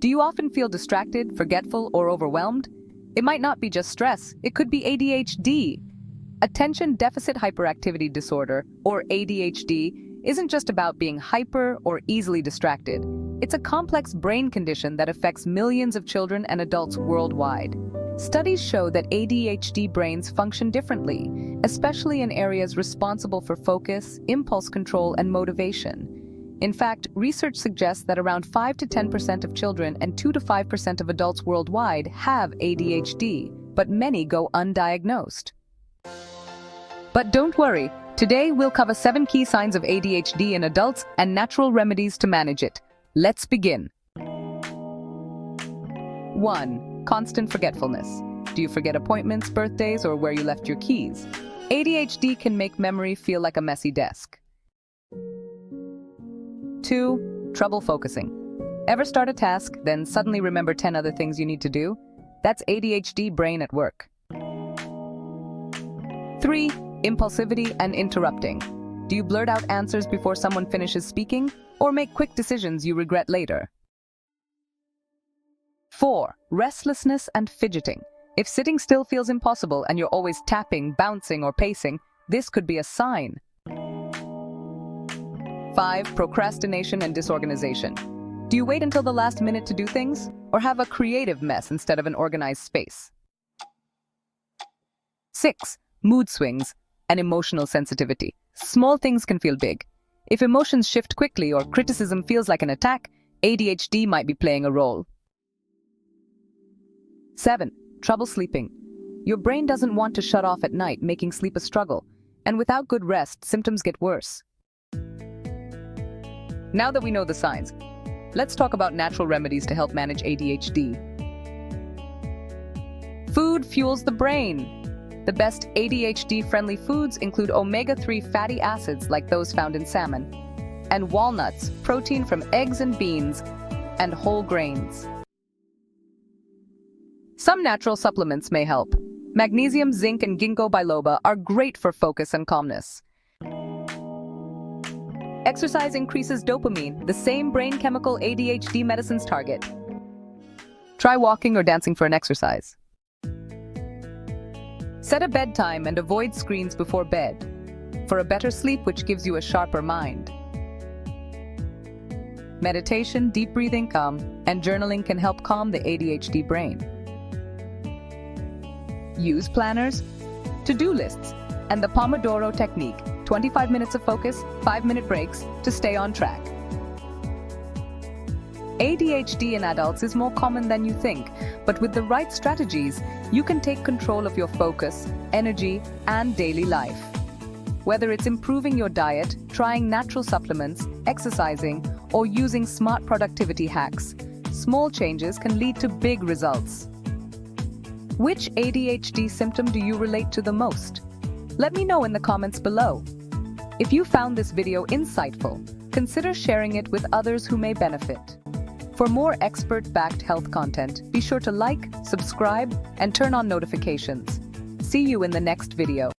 Do you often feel distracted, forgetful, or overwhelmed? It might not be just stress, it could be ADHD. Attention Deficit Hyperactivity Disorder, or ADHD, isn't just about being hyper or easily distracted. It's a complex brain condition that affects millions of children and adults worldwide. Studies show that ADHD brains function differently, especially in areas responsible for focus, impulse control, and motivation. In fact, research suggests that around 5 to 10% of children and 2 to 5% of adults worldwide have ADHD, but many go undiagnosed. But don't worry, today we'll cover 7 key signs of ADHD in adults and natural remedies to manage it. Let's begin. 1. Constant forgetfulness. Do you forget appointments, birthdays, or where you left your keys? ADHD can make memory feel like a messy desk. 2. Trouble focusing. Ever start a task, then suddenly remember 10 other things you need to do? That's ADHD brain at work. 3. Impulsivity and interrupting. Do you blurt out answers before someone finishes speaking, or make quick decisions you regret later? 4. Restlessness and fidgeting. If sitting still feels impossible and you're always tapping, bouncing, or pacing, this could be a sign. 5. Procrastination and disorganization. Do you wait until the last minute to do things, or have a creative mess instead of an organized space? 6. Mood swings and emotional sensitivity. Small things can feel big. If emotions shift quickly or criticism feels like an attack, ADHD might be playing a role. 7. Trouble sleeping. Your brain doesn't want to shut off at night, making sleep a struggle. And without good rest, symptoms get worse. Now that we know the signs, let's talk about natural remedies to help manage ADHD. Food fuels the brain. The best ADHD-friendly foods include omega-3 fatty acids like those found in salmon, and walnuts, protein from eggs and beans, and whole grains. Some natural supplements may help. Magnesium, zinc, and ginkgo biloba are great for focus and calmness. Exercise increases dopamine, the same brain chemical ADHD medicines target. Try walking or dancing for an exercise. Set a bedtime and avoid screens before bed for a better sleep, which gives you a sharper mind. Meditation, deep breathing, and journaling can help calm the ADHD brain. Use planners, to-do lists, and the Pomodoro technique, 25 minutes of focus, 5-minute breaks, to stay on track. ADHD in adults is more common than you think, but with the right strategies, you can take control of your focus, energy, and daily life. Whether it's improving your diet, trying natural supplements, exercising, or using smart productivity hacks, small changes can lead to big results. Which ADHD symptom do you relate to the most? Let me know in the comments below. If you found this video insightful, consider sharing it with others who may benefit. For more expert-backed health content, be sure to like, subscribe, and turn on notifications. See you in the next video.